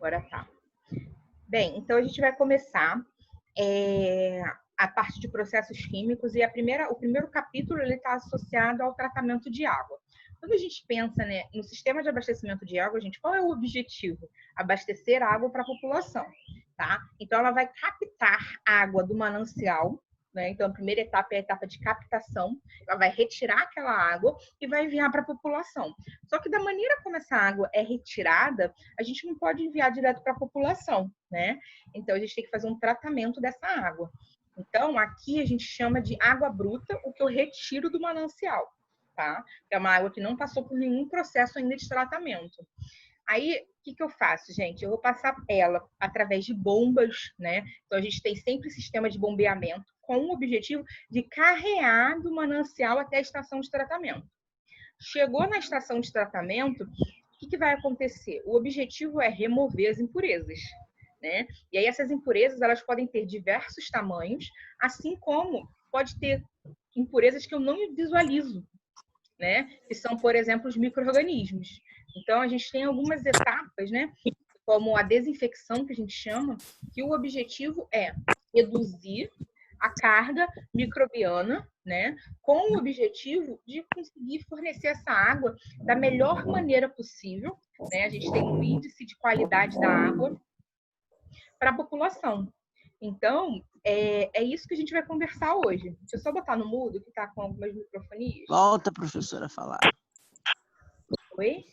Agora tá. Bem, então a gente vai começar a parte de processos químicos e o primeiro capítulo ele está associado ao tratamento de água. Quando a gente pensa, né, no sistema de abastecimento de água, gente, qual é o objetivo? Abastecer água para a população, tá? Então ela vai captar água do manancial, né? Então a primeira etapa é a etapa de captação, ela vai retirar aquela água e vai enviar para a população. Só que da maneira como essa água é retirada, a gente não pode enviar direto para a população, né? Então a gente tem que fazer um tratamento dessa água. Então, aqui a gente chama de água bruta, o que eu retiro do manancial, tá? É uma água que não passou por nenhum processo ainda de tratamento. Aí, o que eu faço, gente? Eu vou passar ela através de bombas, né? Então, a gente tem sempre sistema de bombeamento com o objetivo de carrear do manancial até a estação de tratamento. Chegou na estação de tratamento, o que vai acontecer? O objetivo é remover as impurezas, né? E aí essas impurezas elas podem ter diversos tamanhos, assim como pode ter impurezas que eu não visualizo, né? Que são, por exemplo, os micro-organismos. Então a gente tem algumas etapas, né? Como a desinfecção que a gente chama, que o objetivo é reduzir a carga microbiana, né, com o objetivo de conseguir fornecer essa água da melhor maneira possível, né? A gente tem um índice de qualidade da água para a população. Então, é isso que a gente vai conversar hoje. Deixa eu só botar no mudo, que está com algumas microfonias. Volta, professora, a falar. Oi?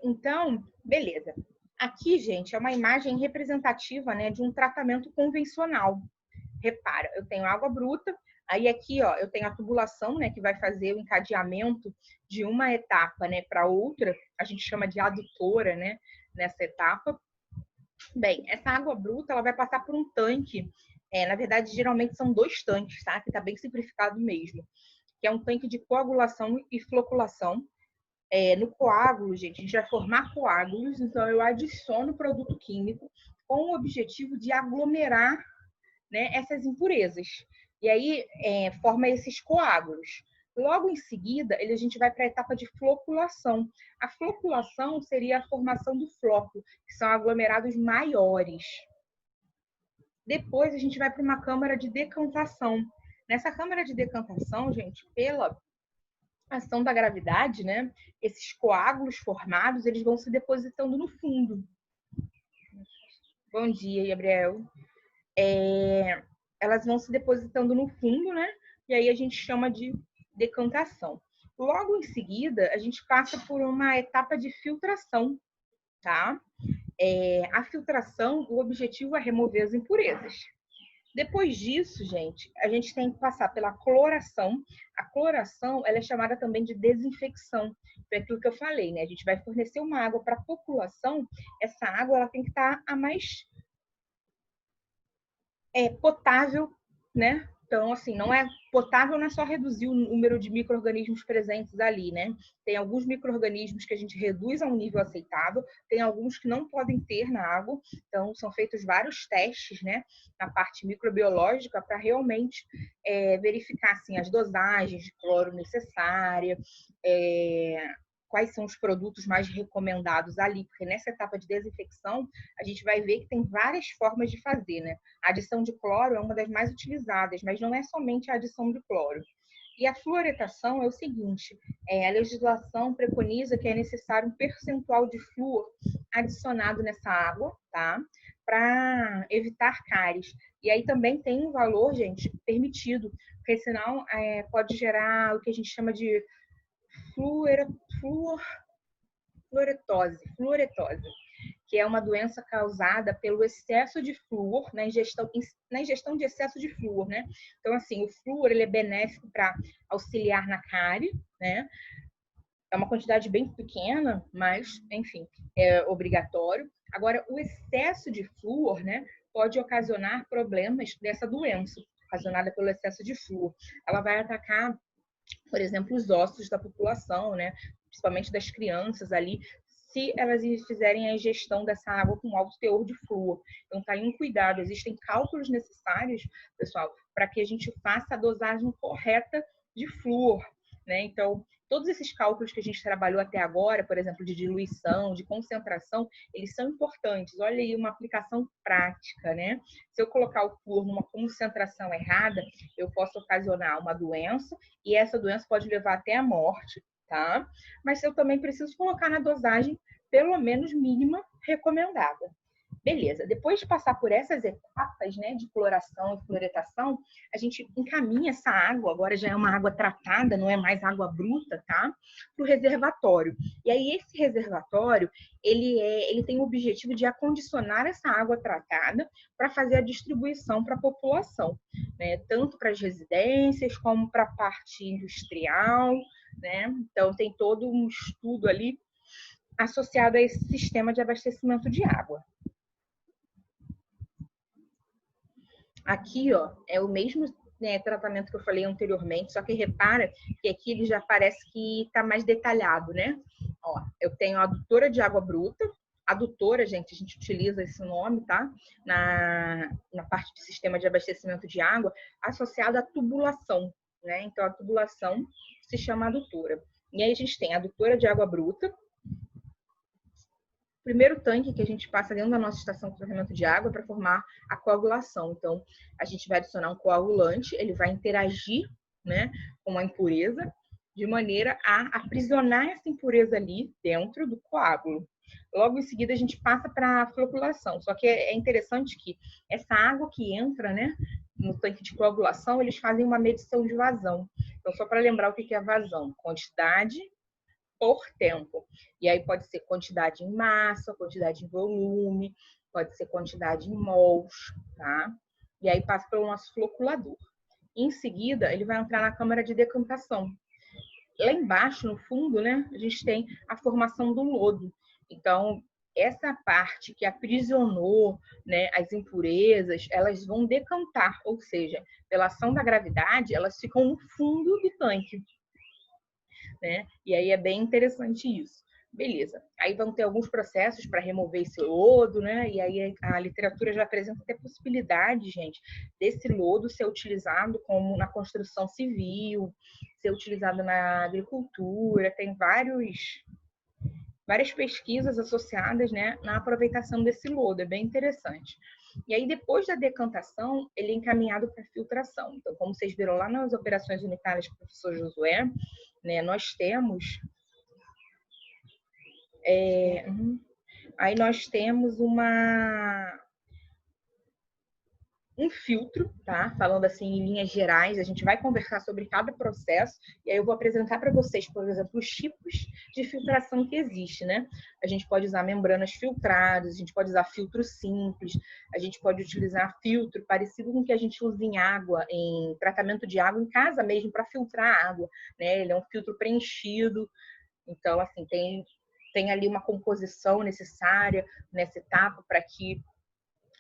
Então, beleza. Aqui, gente, é uma imagem representativa, né, de um tratamento convencional. Repara, eu tenho água bruta, aí aqui, ó, eu tenho a tubulação, né, que vai fazer o encadeamento de uma etapa, né, para outra. A gente chama de adutora, né, nessa etapa. Bem, essa água bruta, ela vai passar por um tanque. Na verdade, geralmente são dois tanques, tá? Que tá bem simplificado mesmo. Que é um tanque de coagulação e floculação. No coágulo, gente, a gente vai formar coágulos, então eu adiciono produto químico com o objetivo de aglomerar, né, essas impurezas. E aí forma esses coágulos. Logo em seguida, a gente vai para a etapa de floculação. A floculação seria a formação do floco, que são aglomerados maiores. Depois, a gente vai para uma câmara de decantação. Nessa câmara de decantação, gente, pela ação da gravidade, né, esses coágulos formados, eles vão se depositando no fundo. Bom dia, Gabriel. Elas vão se depositando no fundo, né? E aí a gente chama de decantação. Logo em seguida, a gente passa por uma etapa de filtração, tá? A filtração, o objetivo é remover as impurezas. Depois disso, gente, a gente tem que passar pela cloração. A cloração, ela é chamada também de desinfecção. Foi aquilo que eu falei, né? A gente vai fornecer uma água para a população. Essa água, ela tem que estar a mais potável, né? Então, assim, não é potável, não é só reduzir o número de micro-organismos presentes ali, né? Tem alguns micro-organismos que a gente reduz a um nível aceitável, tem alguns que não podem ter na água, então são feitos vários testes, né, na parte microbiológica para realmente verificar, assim, as dosagens de cloro necessária, quais são os produtos mais recomendados ali, porque nessa etapa de desinfecção a gente vai ver que tem várias formas de fazer, né? A adição de cloro é uma das mais utilizadas, mas não é somente a adição de cloro. E a fluoretação é o seguinte, a legislação preconiza que é necessário um percentual de flúor adicionado nessa água, tá? Para evitar cáries. E aí também tem um valor, gente, permitido, porque senão pode gerar o que a gente chama de fluoretose, que é uma doença causada pelo excesso de flúor na ingestão de excesso de flúor, né? Então, assim, o flúor ele é benéfico para auxiliar na cárie, né? É uma quantidade bem pequena, mas, enfim, é obrigatório. Agora, o excesso de flúor, né, pode ocasionar problemas dessa doença, ocasionada pelo excesso de flúor. Ela vai atacar, por exemplo, os ossos da população, né? Principalmente das crianças ali, se elas fizerem a ingestão dessa água com alto teor de flúor. Então, tá aí um cuidado. Existem cálculos necessários, pessoal, para que a gente faça a dosagem correta de flúor, né? Então, todos esses cálculos que a gente trabalhou até agora, por exemplo, de diluição, de concentração, eles são importantes. Olha aí uma aplicação prática, né? Se eu colocar o flúor numa concentração errada, eu posso ocasionar uma doença e essa doença pode levar até a morte, tá? Mas eu também preciso colocar na dosagem pelo menos mínima recomendada. Beleza, depois de passar por essas etapas, né, de cloração e fluoretação, a gente encaminha essa água, agora já é uma água tratada, não é mais água bruta, tá? Para o reservatório. E aí esse reservatório, ele tem o objetivo de acondicionar essa água tratada para fazer a distribuição para a população, né? Tanto para as residências como para a parte industrial, né? Então tem todo um estudo ali associado a esse sistema de abastecimento de água. Aqui, ó, é o mesmo, né, tratamento que eu falei anteriormente, só que repara que aqui ele já parece que está mais detalhado, né? Ó, eu tenho a adutora de água bruta. Adutora, gente, a gente utiliza esse nome, tá? Na parte do sistema de abastecimento de água, associada à tubulação, né? Então, a tubulação se chama adutora. E aí a gente tem a adutora de água bruta, primeiro tanque que a gente passa dentro da nossa estação de tratamento de água para formar a coagulação. Então, a gente vai adicionar um coagulante, ele vai interagir, né, com a impureza, de maneira a aprisionar essa impureza ali dentro do coágulo. Logo em seguida, a gente passa para a floculação. Só que é interessante que essa água que entra, né, no tanque de coagulação, eles fazem uma medição de vazão. Então, só para lembrar o que é vazão: quantidade por tempo. E aí pode ser quantidade em massa, quantidade em volume, pode ser quantidade em mols, tá? E aí passa pelo nosso floculador. Em seguida, ele vai entrar na câmara de decantação. Lá embaixo, no fundo, né, a gente tem a formação do lodo. Então, essa parte que aprisionou, né, as impurezas, elas vão decantar, ou seja, pela ação da gravidade, elas ficam no fundo do tanque, né? E aí é bem interessante isso. Beleza. Aí vão ter alguns processos para remover esse lodo, né? E aí a literatura já apresenta até possibilidade, gente, desse lodo ser utilizado como na construção civil, ser utilizado na agricultura. Tem várias pesquisas associadas, né, na aproveitação desse lodo. É bem interessante. E aí, depois da decantação, ele é encaminhado para filtração. Então, como vocês viram lá nas operações unitárias do professor Josué, né, nós temos aí nós temos um filtro, tá? Falando assim em linhas gerais, a gente vai conversar sobre cada processo e aí eu vou apresentar para vocês, por exemplo, os tipos de filtração que existe, né? A gente pode usar membranas filtradas, a gente pode usar filtro simples, a gente pode utilizar filtro parecido com o que a gente usa em água, em tratamento de água em casa mesmo para filtrar água, né? Ele é um filtro preenchido, então assim tem ali uma composição necessária nessa etapa para que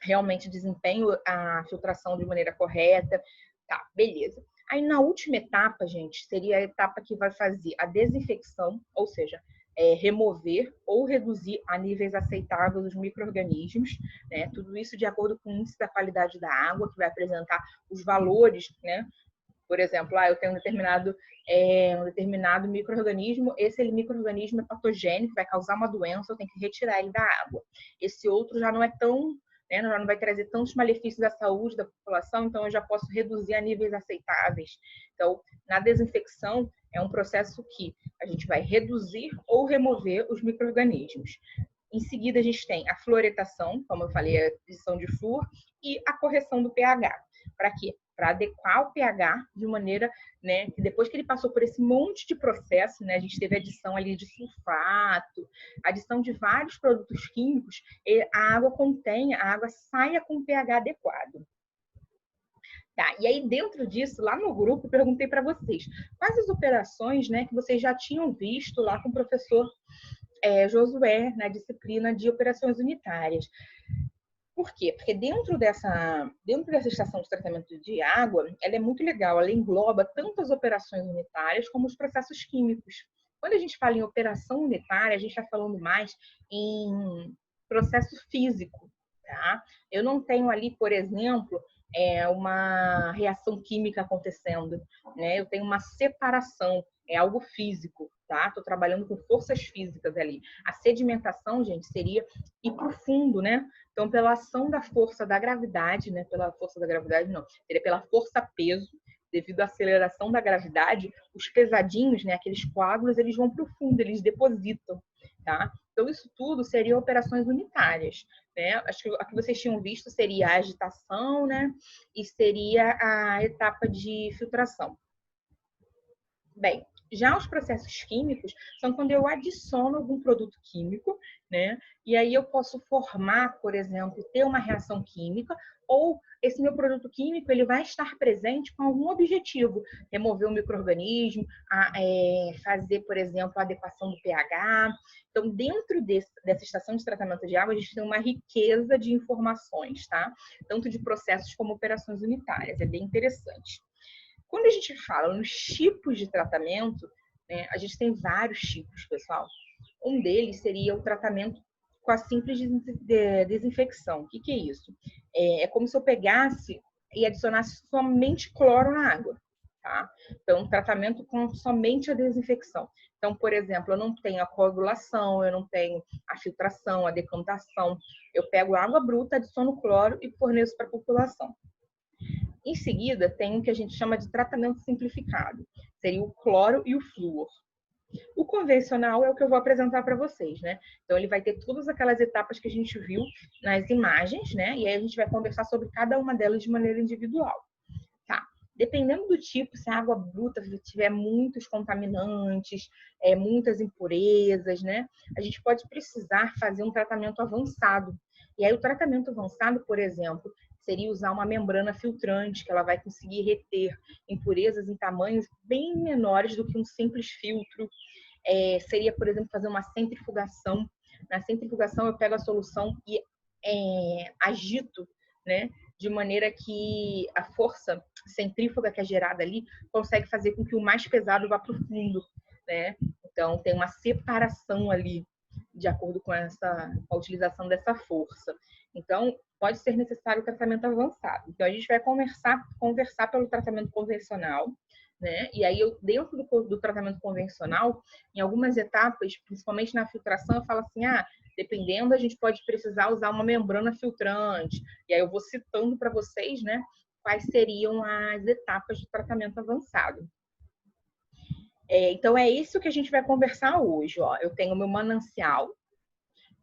realmente desempenhe a filtração de maneira correta. Tá, beleza. Aí na última etapa, gente, seria a etapa que vai fazer a desinfecção, ou seja, remover ou reduzir a níveis aceitáveis os micro-organismos, né? Tudo isso de acordo com o índice da qualidade da água, que vai apresentar os valores, né? Por exemplo, eu tenho um determinado micro-organismo, esse micro-organismo é patogênico, vai causar uma doença, eu tenho que retirar ele da água. Esse outro já não é tão, né, não vai trazer tantos malefícios à saúde da população, então eu já posso reduzir a níveis aceitáveis. Então, na desinfecção, é um processo que a gente vai reduzir ou remover os micro-organismos. Em seguida, a gente tem a fluoretação, como eu falei, a adição de flúor, e a correção do pH. Para quê? Para adequar o pH de maneira, né, que depois que ele passou por esse monte de processo, né, a gente teve adição ali de sulfato, adição de vários produtos químicos, a água saia com o pH adequado. Tá, e aí dentro disso, lá no grupo, eu perguntei para vocês quais as operações, né, que vocês já tinham visto lá com o professor Josué na disciplina de operações unitárias. Por quê? Porque dentro dessa estação de tratamento de água, ela é muito legal, ela engloba tanto as operações unitárias como os processos químicos. Quando a gente fala em operação unitária, a gente está falando mais em processo físico, tá? Eu não tenho ali, por exemplo, uma reação química acontecendo, né? Eu tenho uma separação é algo físico, tá? Estou trabalhando com forças físicas ali. A sedimentação, gente, seria ir para o fundo, né? Então, pela ação da força da gravidade, né? Pela força da gravidade, não, seria pela força-peso, devido à aceleração da gravidade, os pesadinhos, né? Aqueles coágulos, eles vão para o fundo, eles depositam, tá? Então, isso tudo seriam operações unitárias, né? Acho que a que vocês tinham visto seria a agitação, né? E seria a etapa de filtração. Bem, já os processos químicos são quando eu adiciono algum produto químico, né? E aí eu posso formar, por exemplo, ter uma reação química, ou esse meu produto químico ele vai estar presente com algum objetivo, remover um micro-organismo, fazer, por exemplo, a adequação do pH. Então, dentro dessa estação de tratamento de água, a gente tem uma riqueza de informações, tá? Tanto de processos como operações unitárias. É bem interessante. Quando a gente fala nos tipos de tratamento, né, a gente tem vários tipos, pessoal. Um deles seria o tratamento com a simples desinfecção. O que é isso? É como se eu pegasse e adicionasse somente cloro na água, tá? Então, tratamento com somente a desinfecção. Então, por exemplo, eu não tenho a coagulação, eu não tenho a filtração, a decantação. Eu pego água bruta, adiciono cloro e forneço para a população. Em seguida, tem o que a gente chama de tratamento simplificado. Seria o cloro e o flúor. O convencional é o que eu vou apresentar para vocês, né? Então, ele vai ter todas aquelas etapas que a gente viu nas imagens, né? E aí a gente vai conversar sobre cada uma delas de maneira individual. Tá? Dependendo do tipo, se a água bruta tiver muitos contaminantes, muitas impurezas, né? A gente pode precisar fazer um tratamento avançado. E aí o tratamento avançado, por exemplo, seria usar uma membrana filtrante, que ela vai conseguir reter impurezas em tamanhos bem menores do que um simples filtro. Seria, por exemplo, fazer uma centrifugação. Na centrifugação, eu pego a solução e agito, né? De maneira que a força centrífuga que é gerada ali consegue fazer com que o mais pesado vá para o fundo, né? Então, tem uma separação ali, de acordo com a utilização dessa força. Então, pode ser necessário o tratamento avançado. Então, a gente vai conversar pelo tratamento convencional, né? E aí, dentro do tratamento convencional, em algumas etapas, principalmente na filtração, eu falo assim, dependendo, a gente pode precisar usar uma membrana filtrante. E aí eu vou citando para vocês, né, quais seriam as etapas de tratamento avançado. Então, é isso que a gente vai conversar hoje. Ó. Eu tenho o meu manancial,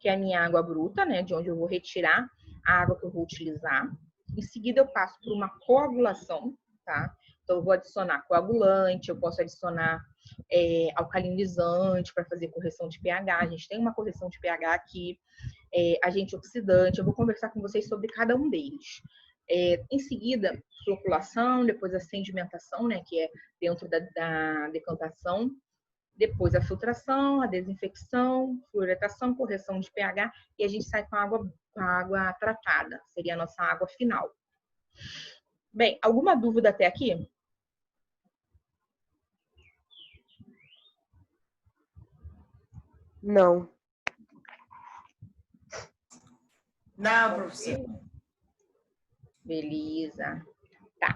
que é a minha água bruta, né, de onde eu vou retirar a água que eu vou utilizar. Em seguida, eu passo por uma coagulação, tá? Então, eu vou adicionar coagulante, eu posso adicionar alcalinizante para fazer correção de pH. A gente tem uma correção de pH aqui, agente oxidante. Eu vou conversar com vocês sobre cada um deles. Em seguida, floculação, depois a sedimentação, né, que é dentro da decantação. Depois a filtração, a desinfecção, fluoretação, correção de pH e a gente sai com a água tratada, seria a nossa água final. Bem, alguma dúvida até aqui? Não. Não, professor. Beleza. Tá.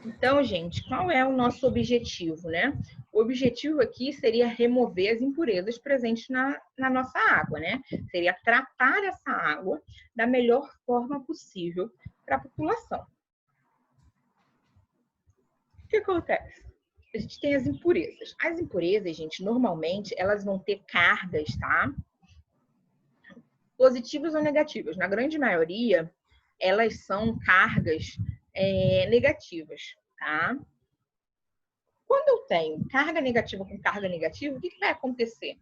Então, gente, qual é o nosso objetivo, né? O objetivo aqui seria remover as impurezas presentes na nossa água, né? Seria tratar essa água da melhor forma possível para a população. O que acontece? A gente tem as impurezas. As impurezas, gente, normalmente, elas vão ter cargas, tá? Positivas ou negativas. Na grande maioria, elas são cargas negativas, tá? Quando eu tenho carga negativa com carga negativa, o que vai acontecer?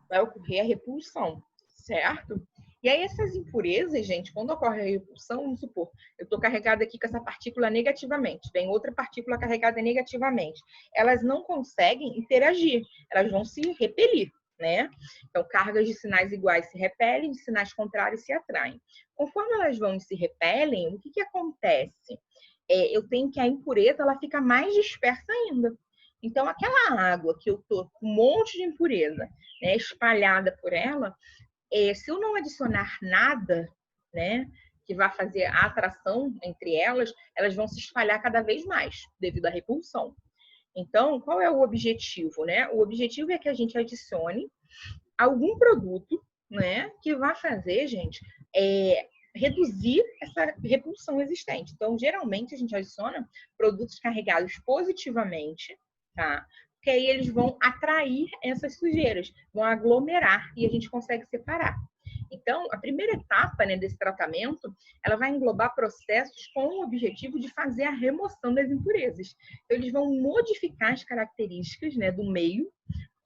Vai ocorrer a repulsão, certo? E aí essas impurezas, gente, quando ocorre a repulsão, vamos supor, eu estou carregada aqui com essa partícula negativamente, vem outra partícula carregada negativamente. Elas não conseguem interagir, elas vão se repelir, né? Então, cargas de sinais iguais se repelem, de sinais contrários se atraem. Conforme elas vão e se repelem, o que acontece? Eu tenho que a impureza ela fica mais dispersa ainda. Então, aquela água que eu estou com um monte de impureza, né, espalhada por ela, se eu não adicionar nada, né, que vá fazer a atração entre elas, elas vão se espalhar cada vez mais, devido à repulsão. Então, qual é o objetivo, né? O objetivo é que a gente adicione algum produto, né, que vai fazer, gente, reduzir essa repulsão existente. Então, geralmente, a gente adiciona produtos carregados positivamente, tá? Porque aí eles vão atrair essas sujeiras, vão aglomerar e a gente consegue separar. Então, a primeira etapa, né, desse tratamento, ela vai englobar processos com o objetivo de fazer a remoção das impurezas. Então, eles vão modificar as características, né, do meio,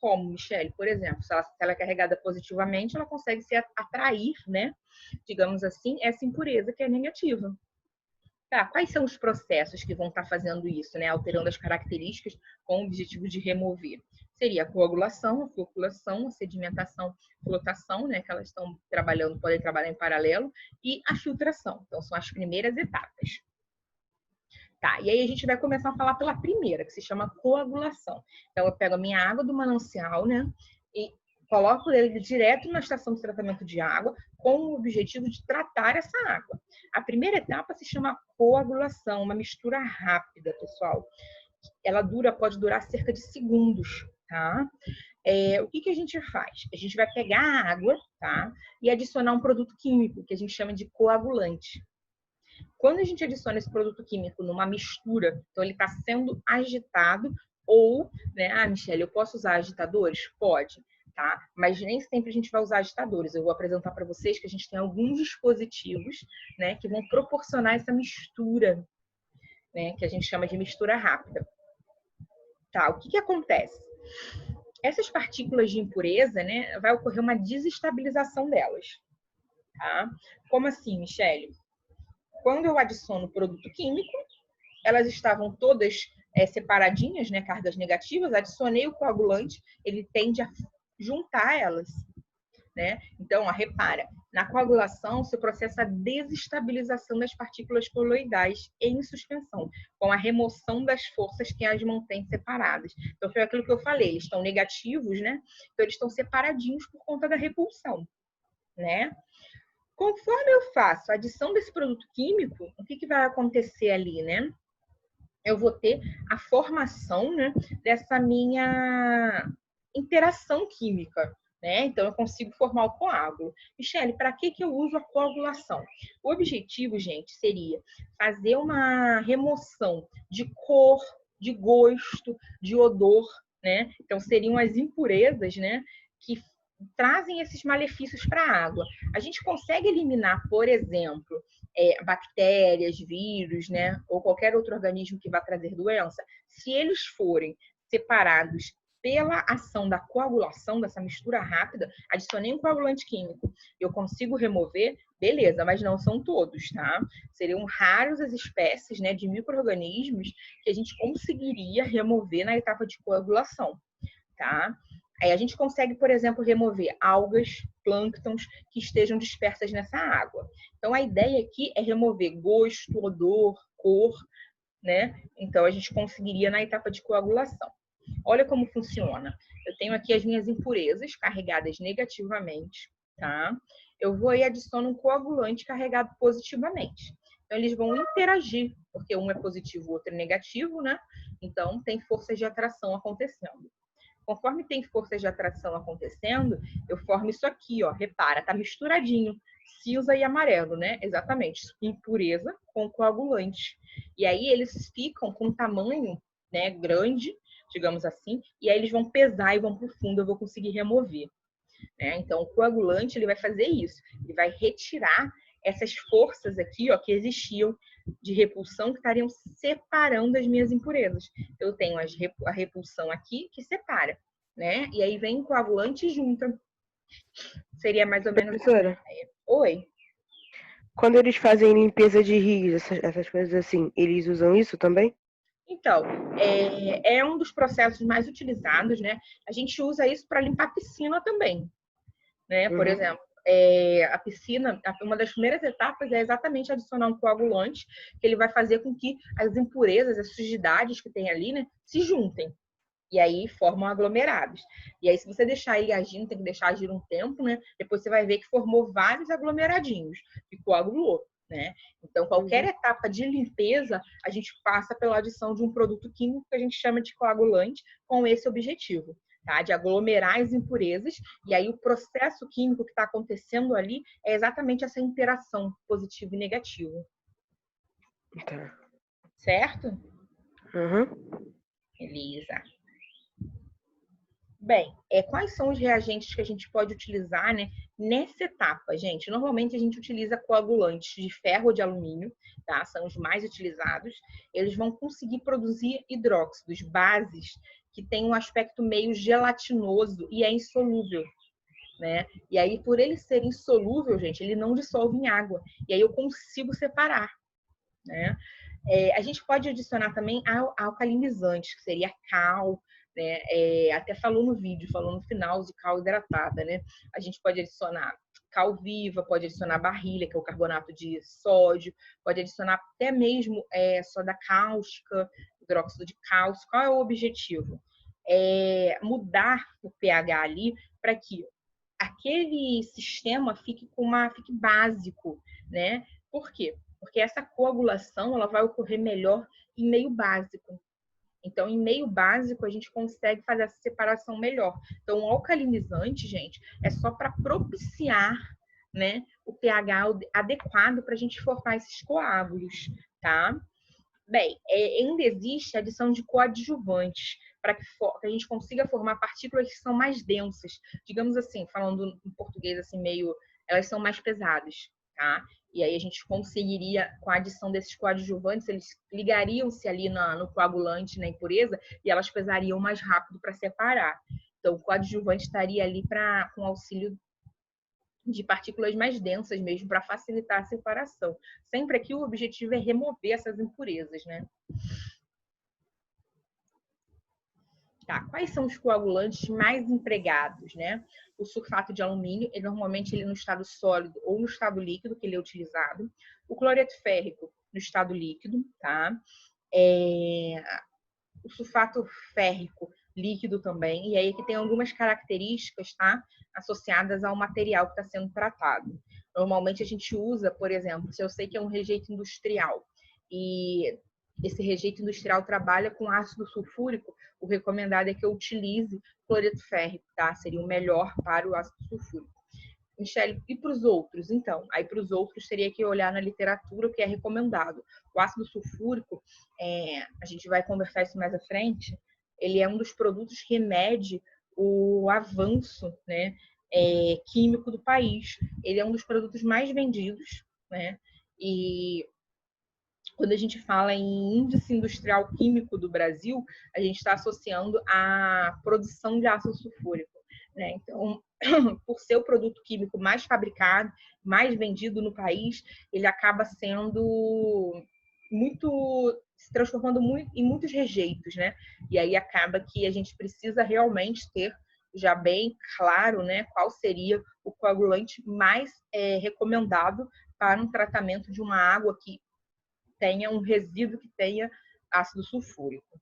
como, Michele, por exemplo, se ela é carregada positivamente, ela consegue se atrair, né, digamos assim, essa impureza que é negativa. Tá, quais são os processos que vão estar fazendo isso, né? Alterando as características com o objetivo de remover? Seria a coagulação, a floculação, a sedimentação, flotação, né? Que elas estão trabalhando, podem trabalhar em paralelo, e a filtração. Então, são as primeiras etapas. Tá, e aí a gente vai começar a falar pela primeira, que se chama coagulação. Então, eu pego a minha água do manancial, né? E coloco ele direto na estação de tratamento de água com o objetivo de tratar essa água. A primeira etapa se chama coagulação, uma mistura rápida, pessoal. Ela pode durar cerca de segundos, tá? O que a gente faz? A gente vai pegar a água, tá? E adicionar um produto químico, que a gente chama de coagulante. Quando a gente adiciona esse produto químico numa mistura, então ele está sendo agitado ou, né, Michele, eu posso usar agitadores? Pode, tá? Mas nem sempre a gente vai usar agitadores. Eu vou apresentar para vocês que a gente tem alguns dispositivos, né, que vão proporcionar essa mistura, né, que a gente chama de mistura rápida. Tá, o que acontece? Essas partículas de impureza, né, vai ocorrer uma desestabilização delas, tá? Como assim, Michele? Quando eu adiciono produto químico, elas estavam todas separadinhas, né, cargas negativas, adicionei o coagulante, ele tende a juntar elas, né? Então, repara, na coagulação se processa a desestabilização das partículas coloidais em suspensão, com a remoção das forças que as mantêm separadas. Então, foi aquilo que eu falei, eles estão negativos, né? Então, eles estão separadinhos por conta da repulsão, né? Conforme eu faço a adição desse produto químico, o que vai acontecer ali, né? Eu vou ter a formação, né, dessa minha interação química, né? Então, eu consigo formar o coágulo. Michele, para que eu uso a coagulação? O objetivo, gente, seria fazer uma remoção de cor, de gosto, de odor, né? Então, seriam as impurezas, né, que trazem esses malefícios para a água. A gente consegue eliminar, por exemplo, bactérias, vírus, né, ou qualquer outro organismo que vá trazer doença, se eles forem separados pela ação da coagulação, dessa mistura rápida, adicionei um coagulante químico, eu consigo remover, beleza, mas não são todos, tá? Seriam raras as espécies, né, de micro-organismos que a gente conseguiria remover na etapa de coagulação, tá? Aí a gente consegue, por exemplo, remover algas, plânctons que estejam dispersas nessa água. Então, a ideia aqui é remover gosto, odor, cor, né? Então, a gente conseguiria na etapa de coagulação. Olha como funciona. Eu tenho aqui as minhas impurezas carregadas negativamente, tá? Eu vou e adiciono um coagulante carregado positivamente. Então, eles vão interagir, porque um é positivo, o outro é negativo, né? Então, tem forças de atração acontecendo. Conforme tem forças de atração acontecendo, eu formo isso aqui, ó. Repara, tá misturadinho. Cinza e amarelo, né? Exatamente. Impureza com coagulante. E aí eles ficam com tamanho, né, grande, digamos assim, e aí eles vão pesar e vão pro fundo, eu vou conseguir remover. Né? Então, o coagulante ele vai fazer isso. Ele vai retirar essas forças aqui, ó, que existiam de repulsão que estariam separando as minhas impurezas. Eu tenho a repulsão aqui que separa, né? E aí vem o coagulante e junta. Seria mais ou menos essa ideia. Oi? Quando eles fazem limpeza de rios, essas coisas assim, eles usam isso também? Então, é um dos processos mais utilizados, né? A gente usa isso para limpar a piscina também, né? Por exemplo, a piscina, uma das primeiras etapas é exatamente adicionar um coagulante, que ele vai fazer com que as impurezas, as sujidades que tem ali, né, se juntem. E aí formam aglomerados. E aí, se você deixar ele agindo, tem que deixar agir um tempo, né? Depois você vai ver que formou vários aglomeradinhos, que coagulou, né? Então, qualquer etapa de limpeza, a gente passa pela adição de um produto químico que a gente chama de coagulante, com esse objetivo, tá? De aglomerar as impurezas, e aí o processo químico que está acontecendo ali é exatamente essa interação positivo e negativo. Tá. Certo? Uhum. Beleza. Bem, quais são os reagentes que a gente pode utilizar, né, nessa etapa, gente? Normalmente a gente utiliza coagulantes de ferro ou de alumínio, tá? São os mais utilizados. Eles vão conseguir produzir hidróxidos, bases, que têm um aspecto meio gelatinoso e é insolúvel, né? E aí, por ele ser insolúvel, gente, ele não dissolve em água. E aí eu consigo separar, né? A gente pode adicionar também alcalinizantes, que seria cal, né? Até falou no vídeo, falou no final de cal hidratada, né? A gente pode adicionar cal viva, pode adicionar barrilha, que é o carbonato de sódio, pode adicionar até mesmo soda cáustica, hidróxido de cálcio. Qual é o objetivo? Mudar o pH ali para que aquele sistema fique básico, né? Por quê? Porque essa coagulação ela vai ocorrer melhor em meio básico. Então, em meio básico, a gente consegue fazer essa separação melhor. Então, o alcalinizante, gente, é só para propiciar, né, o pH adequado para a gente formar esses coágulos, tá? Bem, ainda existe a adição de coadjuvantes para que a gente consiga formar partículas que são mais densas. Digamos assim, falando em português assim meio, elas são mais pesadas, tá? E aí a gente conseguiria, com a adição desses coadjuvantes, eles ligariam-se ali no coagulante, na impureza, e elas pesariam mais rápido para separar. Então, o coadjuvante estaria ali com auxílio de partículas mais densas mesmo, para facilitar a separação. Sempre aqui o objetivo é remover essas impurezas, né? Tá, quais são os coagulantes mais empregados, né? O sulfato de alumínio, normalmente ele no estado sólido ou no estado líquido que ele é utilizado. O cloreto férrico no estado líquido, tá? O sulfato férrico líquido também, e aí que tem algumas características, tá? Associadas ao material que está sendo tratado. Normalmente a gente usa, por exemplo, se eu sei que é um rejeito industrial e esse rejeito industrial trabalha com ácido sulfúrico, o recomendado é que eu utilize cloreto férrico, tá? Seria o melhor para o ácido sulfúrico. Michele, e para os outros? Então, aí para os outros teria que olhar na literatura o que é recomendado. O ácido sulfúrico, a gente vai conversar isso mais à frente, ele é um dos produtos que mede o avanço, né, químico do país. Ele é um dos produtos mais vendidos, né, e quando a gente fala em índice industrial químico do Brasil, a gente está associando a produção de ácido sulfúrico, né? Então, por ser o produto químico mais fabricado, mais vendido no país, ele acaba sendo se transformando muito em muitos rejeitos, né? E aí acaba que a gente precisa realmente ter já bem claro, né, qual seria o coagulante mais recomendado para um tratamento de uma água que tenha um resíduo que tenha ácido sulfúrico.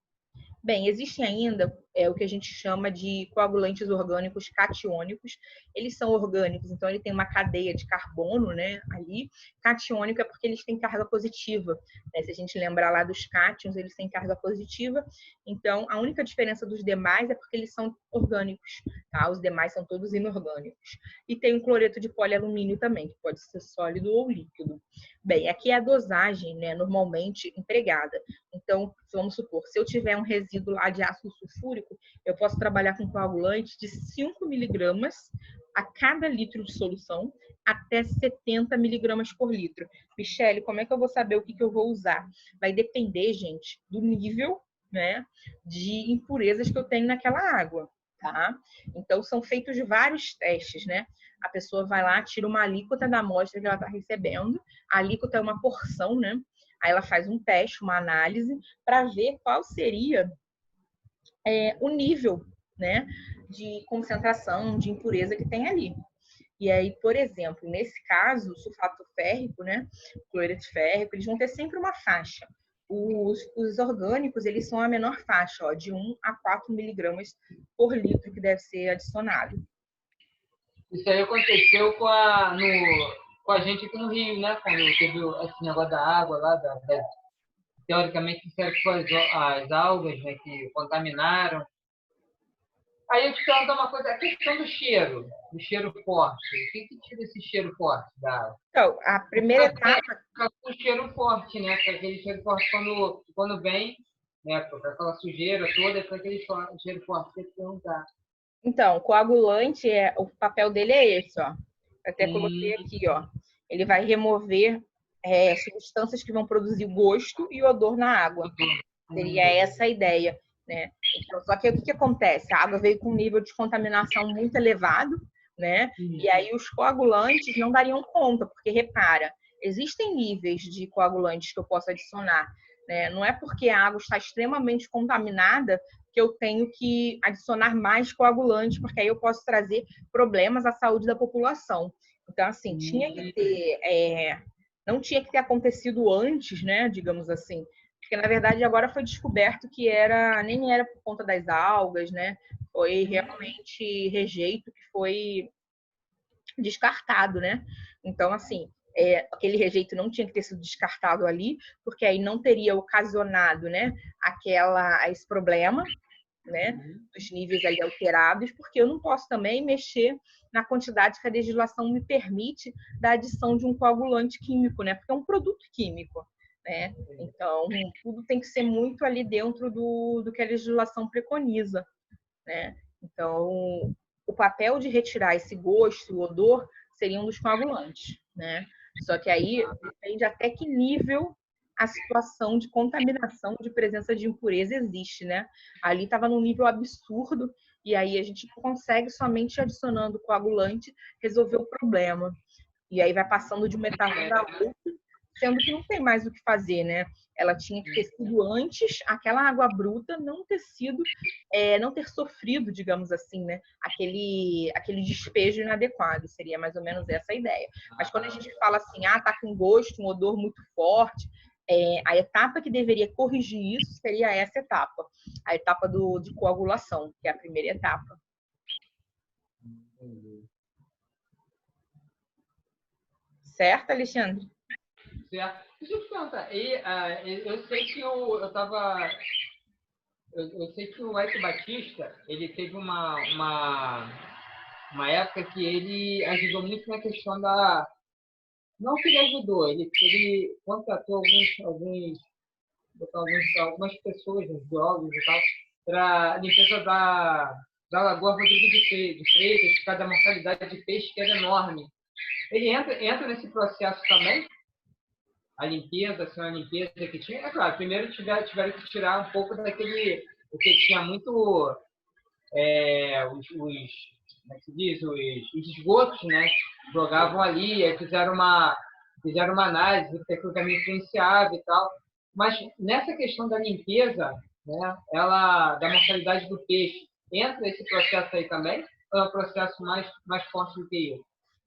Bem, existem ainda o que a gente chama de coagulantes orgânicos catiônicos. Eles são orgânicos, então ele tem uma cadeia de carbono, né, ali. Catiônico é porque eles têm carga positiva, né? Se a gente lembrar lá dos cátions, eles têm carga positiva. Então, a única diferença dos demais é porque eles são orgânicos, tá? Os demais são todos inorgânicos. E tem o cloreto de polialumínio também, que pode ser sólido ou líquido. Bem, aqui é a dosagem, né, normalmente empregada. Então, vamos supor, se eu tiver um resíduo lá de ácido sulfúrico, eu posso trabalhar com coagulante de 5 miligramas a cada litro de solução, até 70 miligramas por litro. Michele, como é que eu vou saber o que eu vou usar? Vai depender, gente, do nível, né, de impurezas que eu tenho naquela água, tá? Então, são feitos vários testes, né? A pessoa vai lá, tira uma alíquota da amostra que ela está recebendo, a alíquota é uma porção, né? Aí ela faz um teste, uma análise, para ver qual seria o nível, né, de concentração de impureza que tem ali. E aí, por exemplo, nesse caso, o sulfato férrico, né, o cloreto férrico, eles vão ter sempre uma faixa. Os orgânicos, eles são a menor faixa, ó, de 1 a 4 miligramas por litro que deve ser adicionado. Isso aí aconteceu com a gente aqui no Rio, né? Quando teve esse negócio da água lá, teoricamente disseram que foi as algas, né, que contaminaram. Aí eu te pergunto uma coisa, a questão do cheiro forte. O que tira esse cheiro forte da água? Então, a primeira etapa... Fica com o cheiro forte, né? Fica aquele cheiro forte quando vem, né? Fica aquela sujeira toda, fica aquele cheiro forte. Tem que perguntar. Então, coagulante, o papel dele é esse, ó. Eu até coloquei aqui, ó. Ele vai remover substâncias que vão produzir gosto e odor na água. Seria essa a ideia, né? Então, só que o que acontece? A água veio com um nível de contaminação muito elevado, né? E aí os coagulantes não dariam conta, porque repara, existem níveis de coagulantes que eu posso adicionar, né? Não é porque a água está extremamente contaminada que eu tenho que adicionar mais coagulantes, porque aí eu posso trazer problemas à saúde da população. Então, assim, tinha que ter... não tinha que ter acontecido antes, né? Digamos assim. Porque, na verdade, agora foi descoberto que nem era por conta das algas, né? Foi realmente rejeito que foi descartado, né? Então, assim, aquele rejeito não tinha que ter sido descartado ali, porque aí não teria ocasionado, né, esse problema, né, dos níveis ali alterados, porque eu não posso também mexer na quantidade que a legislação me permite da adição de um coagulante químico, né, porque é um produto químico, né? Então, tudo tem que ser muito ali dentro do que a legislação preconiza, né? Então, o papel de retirar esse gosto, o odor, seria um dos coagulantes, né? Só que aí depende até que nível a situação de contaminação, de presença de impureza existe, né? Ali estava num nível absurdo e aí a gente consegue somente adicionando coagulante resolver o problema. E aí vai passando de uma etapa para outra, sendo que não tem mais o que fazer, né? Ela tinha que ter sido antes, aquela água bruta não ter sido, não ter sofrido, digamos assim, né? Aquele despejo inadequado, seria mais ou menos essa a ideia. Mas quando a gente fala assim, tá com gosto, um odor muito forte, a etapa que deveria corrigir isso seria essa etapa, a etapa de coagulação, que é a primeira etapa. Certo, Alexandre? Certo. Deixa eu te perguntar. Eu sei que eu sei que o Eike Batista, ele teve uma época que ele ajudou muito na questão da... Não que ele ajudou, ele contratou algumas pessoas, uns biólogos e tal, para limpeza da Lagoa Rodrigo de Freitas, por causa da mortalidade de peixe, que era enorme. Ele entra nesse processo também? A limpeza, assim, a limpeza que tinha. É claro, primeiro tiveram que tirar um pouco daquele... Porque tinha muito... como é que se diz? Os esgotos, né? Jogavam ali, aí fizeram uma análise, que aquilo também influenciava e tal. Mas nessa questão da limpeza, né, da mortalidade do peixe, entra esse processo aí também? Ou é um processo mais forte do que isso?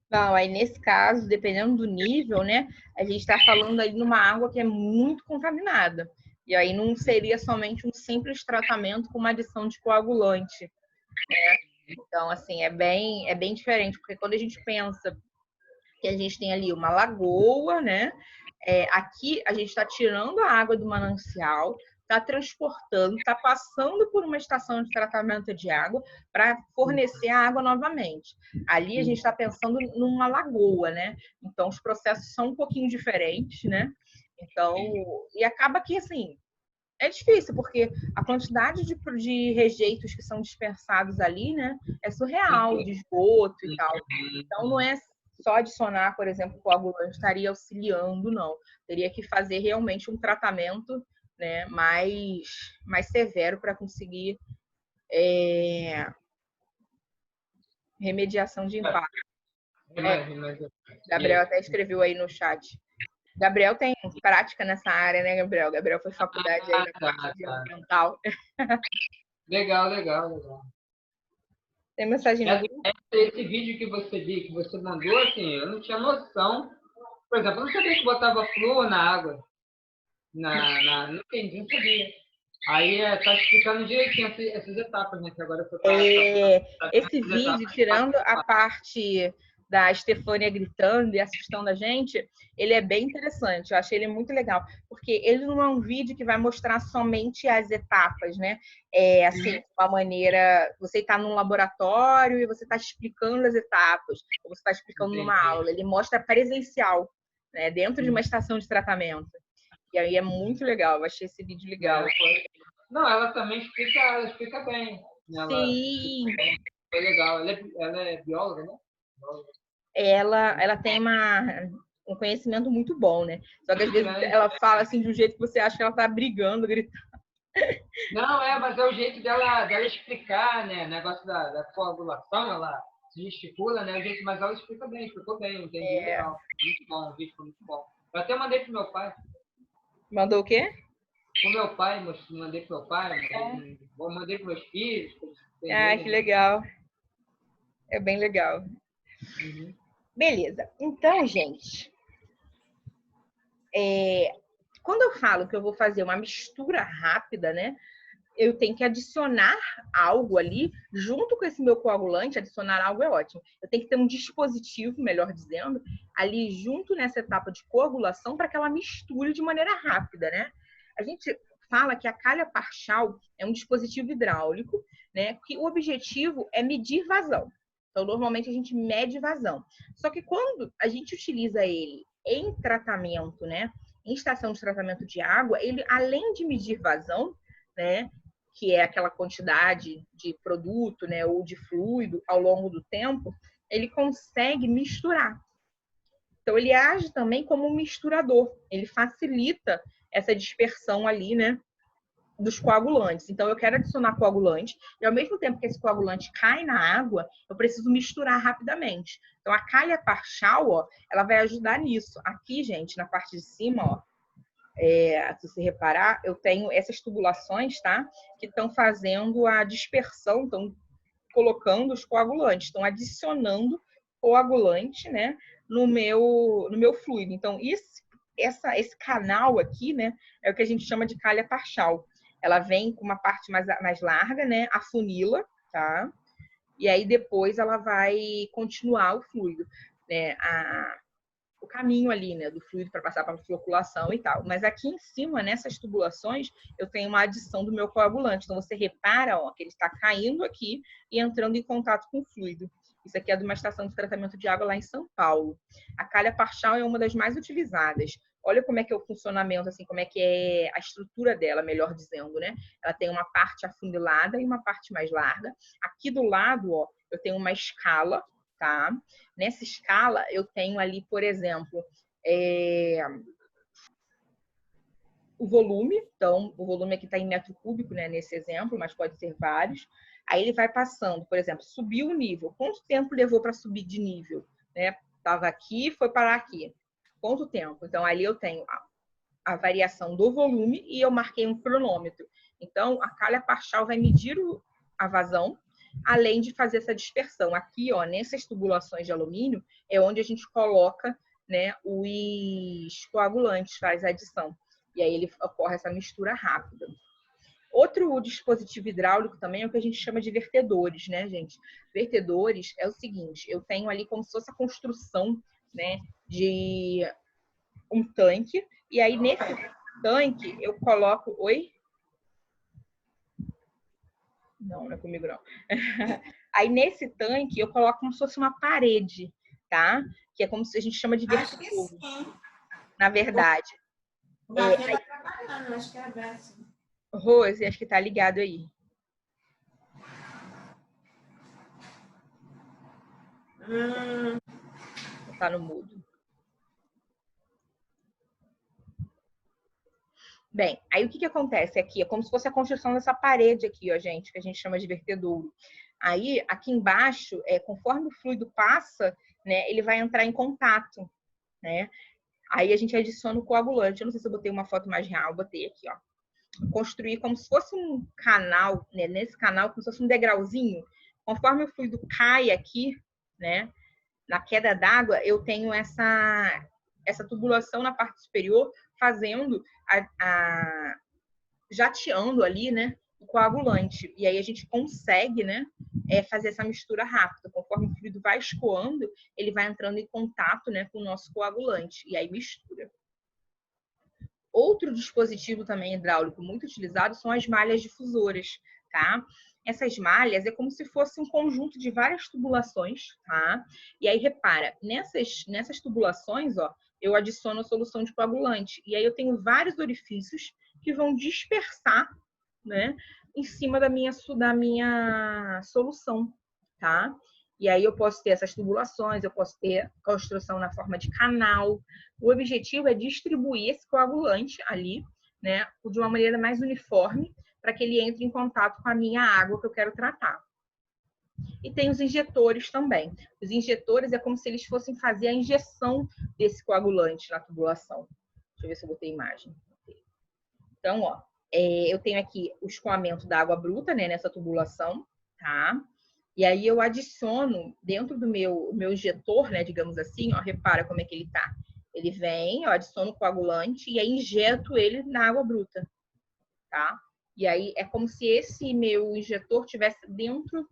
Não, aí nesse caso, dependendo do nível, né, a gente está falando aí numa água que é muito contaminada. E aí não seria somente um simples tratamento com uma adição de coagulante, né? Então, assim, é bem diferente, porque quando a gente pensa que a gente tem ali uma lagoa, né? Aqui a gente está tirando a água do manancial, está transportando, está passando por uma estação de tratamento de água para fornecer a água novamente. Ali a gente está pensando numa lagoa, né? Então os processos são um pouquinho diferentes, né? Então, e acaba que assim, é difícil, porque a quantidade de rejeitos que são dispersados ali, né, é surreal, de esgoto e tal. Então, não é só adicionar, por exemplo, coagulante estaria auxiliando, não. Teria que fazer realmente um tratamento, né, mais severo para conseguir remediação de impacto. Gabriel até escreveu aí no chat. Gabriel tem prática nessa área, né, Gabriel? Gabriel foi faculdade aí na parte de ambiental. Legal. Tem mensagem no Esse vídeo que você mandou, assim, eu não tinha noção. Por exemplo, eu não sabia que botava flúor na água. Não entendi, não sabia. Aí tá explicando direitinho essas etapas, né? Que agora eu tô esse vídeo, tirando a parte da Estefânia gritando e assustando a gente, ele é bem interessante. Eu achei ele muito legal, porque ele não é um vídeo que vai mostrar somente as etapas, né? Assim, de uma maneira, você está num laboratório e você está explicando as etapas, ou você está explicando numa aula. Ele mostra presencial, né? Dentro de uma estação de tratamento. E aí é muito legal. Eu achei esse vídeo legal. Não, ela também explica bem. Sim. Foi legal. Ela é bióloga, né? Ela tem um conhecimento muito bom, né? Só que às vezes ela fala assim de um jeito que você acha que ela tá brigando, gritando. Não, mas é o jeito dela explicar, né? O negócio da coagulação, ela se gesticula, né? Mas ela explicou bem, entendi legal. Muito bom, o vídeo foi muito bom. Eu até mandei pro meu pai. Mandou o quê? Pro meu pai, mandei pro meu pai, mandei pros meus filhos. Que legal. É bem legal. Uhum. Beleza. Então, gente, quando eu falo que eu vou fazer uma mistura rápida, né? Eu tenho que adicionar algo ali, junto com esse meu coagulante, adicionar algo é ótimo. Eu tenho que ter um dispositivo, melhor dizendo, ali junto nessa etapa de coagulação para que ela misture de maneira rápida, né? A gente fala que a calha parcial é um dispositivo hidráulico, né? Que o objetivo é medir vazão. Então, normalmente a gente mede vazão. Só que quando a gente utiliza ele em tratamento, né? Em estação de tratamento de água, ele, além de medir vazão, né? Que é aquela quantidade de produto, né, ou de fluido ao longo do tempo, ele consegue misturar. Então, ele age também como um misturador. Ele facilita essa dispersão ali, né, dos coagulantes. Então, eu quero adicionar coagulante e, ao mesmo tempo que esse coagulante cai na água, eu preciso misturar rapidamente. Então, a calha parcial, ó, ela vai ajudar nisso. Aqui, gente, na parte de cima, ó, se você reparar, eu tenho essas tubulações, tá? Que estão fazendo a dispersão, estão colocando os coagulantes, estão adicionando coagulante, né? No meu fluido. Então, esse canal aqui, né? É o que a gente chama de calha parcial. Ela vem com uma parte mais larga, né? Afunila, tá? E aí depois ela vai continuar o fluido, né? O caminho ali, né, do fluido para passar para a floculação e tal. Mas aqui em cima, nessas tubulações, eu tenho uma adição do meu coagulante. Então, você repara, ó, que ele está caindo aqui e entrando em contato com o fluido. Isso aqui é de uma estação de tratamento de água lá em São Paulo. A calha parcial é uma das mais utilizadas. Olha como é que é o funcionamento, assim, como é que é a estrutura dela, melhor dizendo, né? Ela tem uma parte afunilada e uma parte mais larga. Aqui do lado, ó, eu tenho uma escala, tá? Nessa escala, eu tenho ali, por exemplo, o volume. Então, o volume aqui está em metro cúbico, né, nesse exemplo, mas pode ser vários. Aí ele vai passando, por exemplo, subiu o nível. Quanto tempo levou para subir de nível? Né? Estava aqui, foi parar aqui. Quanto tempo? Então, ali eu tenho a variação do volume e eu marquei um cronômetro. Então, a calha parcial vai medir a vazão, além de fazer essa dispersão. Aqui, ó, nessas tubulações de alumínio, é onde a gente coloca, né, os coagulantes, faz a adição. E aí ocorre essa mistura rápida. Outro dispositivo hidráulico também é o que a gente chama de vertedores, né, gente? Vertedores é o seguinte, eu tenho ali como se fosse a construção, né, de um tanque, e aí nesse tanque eu coloco... Oi? Não é comigo, não. Aí, nesse tanque, eu coloco como se fosse uma parede, tá? Que é como se a gente chama de vertedor. Na verdade. Tá trabalhando, acho que é aberto. Rose, acho que tá ligado aí. Tá no mudo. Bem, aí o que acontece aqui? É como se fosse a construção dessa parede aqui, ó, gente, que a gente chama de vertedouro. Aí, aqui embaixo, conforme o fluido passa, né, ele vai entrar em contato, né? Aí a gente adiciona o coagulante. Eu não sei se eu botei uma foto mais real, eu botei aqui, ó. Construir como se fosse um canal, né? Nesse canal, como se fosse um degrauzinho. Conforme o fluido cai aqui, né? Na queda d'água, eu tenho essa tubulação na parte superior, fazendo jateando ali, né, o coagulante. E aí a gente consegue, né, fazer essa mistura rápida. Conforme o fluido vai escoando, ele vai entrando em contato, né, com o nosso coagulante e aí mistura. Outro dispositivo também hidráulico muito utilizado são as malhas difusoras, tá? Essas malhas é como se fosse um conjunto de várias tubulações, tá? E aí, repara, nessas tubulações, ó, eu adiciono a solução de coagulante. E aí eu tenho vários orifícios que vão dispersar, né, em cima da minha solução, tá? E aí eu posso ter essas tubulações, eu posso ter construção na forma de canal. O objetivo é distribuir esse coagulante ali, né, de uma maneira mais uniforme, para que ele entre em contato com a minha água que eu quero tratar. E tem os injetores também. Os injetores é como se eles fossem fazer a injeção desse coagulante na tubulação. Deixa eu ver se eu botei imagem. Então, ó, eu tenho aqui o escoamento da água bruta, né, nessa tubulação, tá? E aí eu adiciono dentro do meu injetor, né, digamos assim, ó, repara como é que ele tá. Ele vem, eu adiciono o coagulante e aí injeto ele na água bruta, tá? E aí é como se esse meu injetor tivesse dentro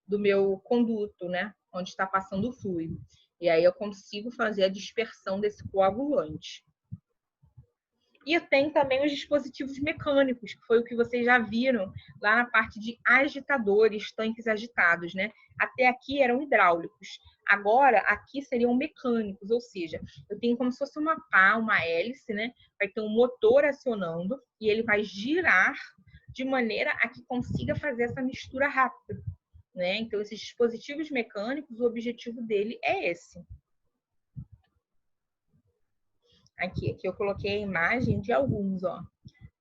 do meu conduto, né, onde está passando o fluido. E aí eu consigo fazer a dispersão desse coagulante. E tem também os dispositivos mecânicos, que foi o que vocês já viram lá na parte de agitadores, tanques agitados, né? Até aqui eram hidráulicos. Agora, aqui seriam mecânicos, ou seja, eu tenho como se fosse uma pá, uma hélice, né? Vai ter um motor acionando e ele vai girar de maneira a que consiga fazer essa mistura rápida, né? Então, esses dispositivos mecânicos, o objetivo dele é esse. Aqui eu coloquei a imagem de alguns, ó.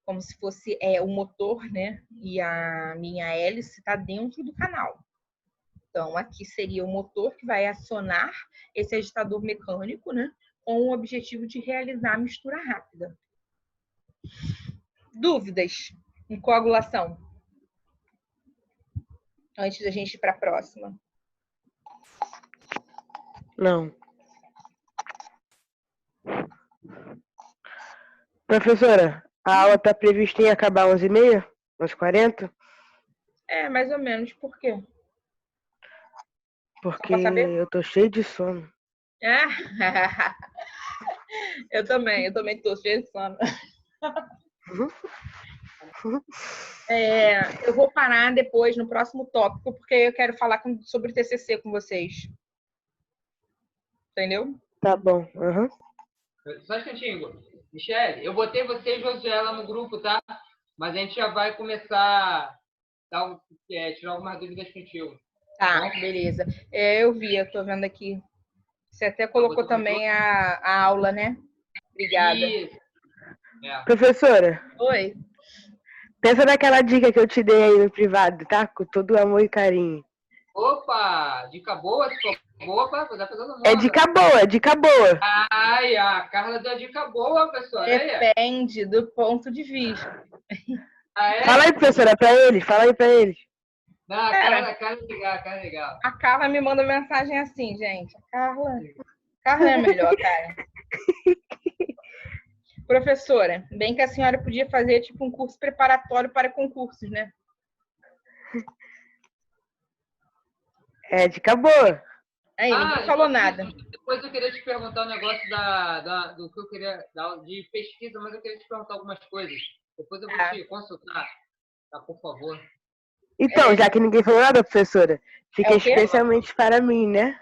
Como se fosse o motor, né? E a minha hélice está dentro do canal. Então, aqui seria o motor que vai acionar esse agitador mecânico, né? Com o objetivo de realizar a mistura rápida. Dúvidas em coagulação? Antes da gente ir para a próxima. Não. Professora, a aula está prevista em acabar 11h30? 11h40? Mais ou menos. Por quê? Porque eu tô cheio de sono. Eu também tô cheio de sono. Eu vou parar depois no próximo tópico, porque eu quero falar sobre TCC com vocês. Entendeu? Tá bom. Uhum. Só um instantinho. Michele, eu botei você e Josuela no grupo, tá? Mas a gente já vai começar a tirar algumas dúvidas contigo. Tá, beleza. Eu vi, eu tô vendo aqui. Você até colocou também a aula, né? Obrigada. Isso. Professora. Oi. Pensa naquela dica que eu te dei aí no privado, tá? Com todo amor e carinho. Opa! Dica boa? Dica boa pra todo mundo. É dica boa, é dica boa. Ai, a Carla deu dica boa, professora. Depende do ponto de vista. Fala aí, professora, pra ele. Fala aí pra ele. Não, a Carla é legal. A Carla me manda mensagem assim, gente. Carla é melhor, cara. Professora, bem que a senhora podia fazer tipo um curso preparatório para concursos, né? É dica boa. Aí, não falou nada. Depois eu queria te perguntar um negócio do que eu queria de pesquisa, mas eu queria te perguntar algumas coisas. Depois eu vou te consultar, tá? Por favor. Então, já que ninguém falou nada, professora, fica especialmente para mim, né?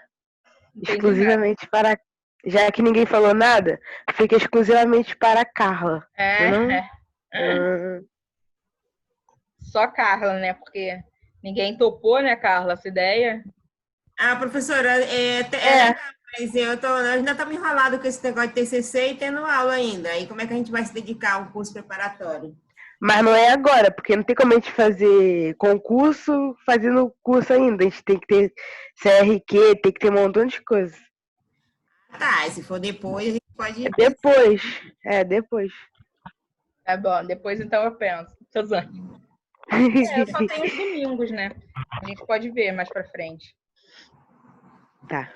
Exclusivamente para... Já que ninguém falou nada, fica exclusivamente para a Carla. Só Carla, né? Porque ninguém topou, né, Carla, essa ideia? Professora, mas eu ainda estamos enrolados com esse negócio de TCC e tendo aula ainda. E como é que a gente vai se dedicar a um curso preparatório? Mas não é agora, porque não tem como a gente fazer concurso fazendo curso ainda. A gente tem que ter CRQ, tem que ter um montão de coisa. Tá, e se for depois, a gente pode... Depois. Tá bom, depois então eu penso. Eu só tenho os domingos, né? A gente pode ver mais pra frente. Tá.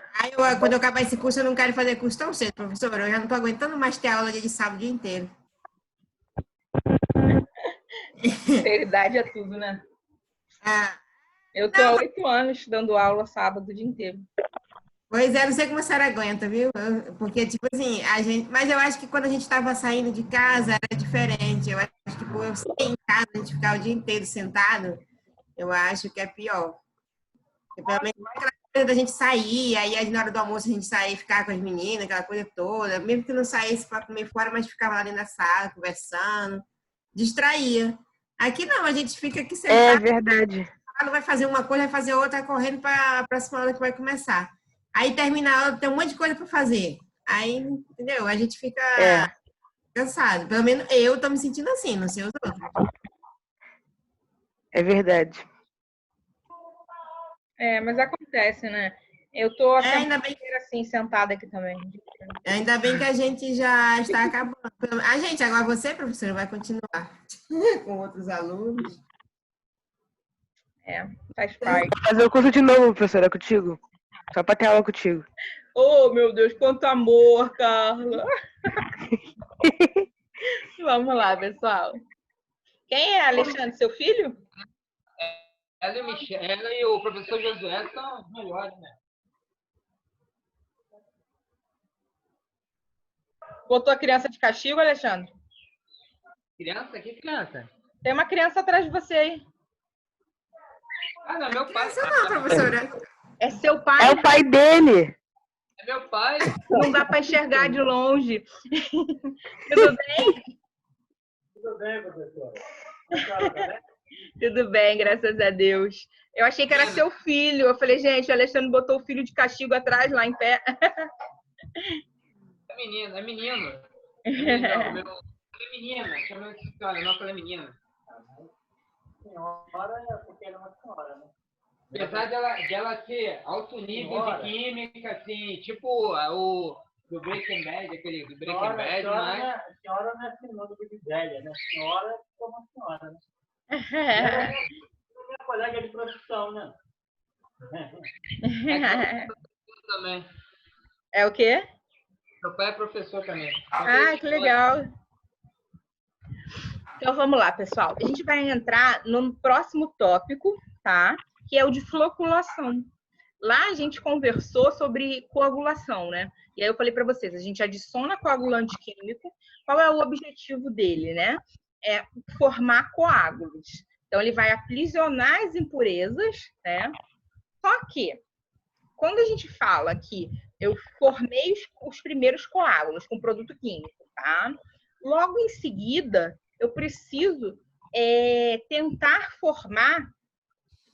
Quando eu acabar esse curso, eu não quero fazer curso tão cedo, professora. Eu já não tô aguentando mais ter aula de sábado o dia inteiro. Sinceridade é tudo, né? Ah, Eu tô há 8 anos dando aula sábado o dia inteiro. pois é, não sei como a senhora aguenta, viu? Porque, tipo assim, a gente. Mas eu acho que quando a gente estava saindo de casa era diferente. Eu acho que por eu ser em casa, a gente ficar o dia inteiro sentado, eu acho que é pior. Porque, pelo menos aquela coisa da gente sair, aí na hora do almoço a gente sair, ficar com as meninas, aquela coisa toda. Mesmo que não saísse para comer fora, mas ficava lá dentro da sala, conversando, distraía. Aqui não, a gente fica aqui É sentado, verdade. vai fazer uma coisa, vai fazer outra, correndo para a próxima aula que vai começar. Aí termina a aula, tem um monte de coisa para fazer. Aí, entendeu? A gente fica É, cansado. Pelo menos eu tô me sentindo assim, não sei os outros. é verdade. É, mas acontece, né? Eu tô a semana Ainda bem, inteira assim, sentada aqui também. ainda bem que a gente já está acabando. A gente, agora você, professora, vai continuar com outros alunos. É, faz parte. Fazer o curso de novo, professora, contigo. Só pra ter aula contigo. Oh, meu Deus, quanto amor, Carla. Vamos lá, pessoal. Quem é Alexandre, seu filho? Ela e o professor Josué são os melhores, né? Botou a criança de castigo, Alexandre? Criança? Que criança? Tem uma criança atrás de você aí. Ah, não, meu pai. Isso não, professora. É seu É pai? o pai dele. É meu pai. Não dá para enxergar de longe. Tudo bem? Tudo bem, professor? Tudo bem, graças a Deus. Eu achei que era seu filho. Eu falei, gente, o Alexandre botou o filho de castigo atrás, lá em pé. É menino, é menino. É menina, chama de senhora, não é menina. Senhora é porque ela é uma senhora, né? Apesar dela ser alto nível de química, assim, tipo o do Breaking Bad, aquele do Breaking Bad, mas... Senhora não é sinônimo de velha, né? Senhora é uma senhora, né? É minha colega de profissão, né? Também. É o quê? Meu pai é professor também. Ah, que legal. Então vamos lá, pessoal. A gente vai entrar no próximo tópico, tá? Que é o de floculação. Lá a gente conversou sobre coagulação, né? E aí eu falei para vocês, a gente adiciona coagulante químico. Qual é o objetivo dele, né? É formar coágulos. Então ele vai aprisionar as impurezas, né? Só que quando a gente fala que eu formei os primeiros coágulos com produto químico, tá? Logo em seguida, eu preciso tentar formar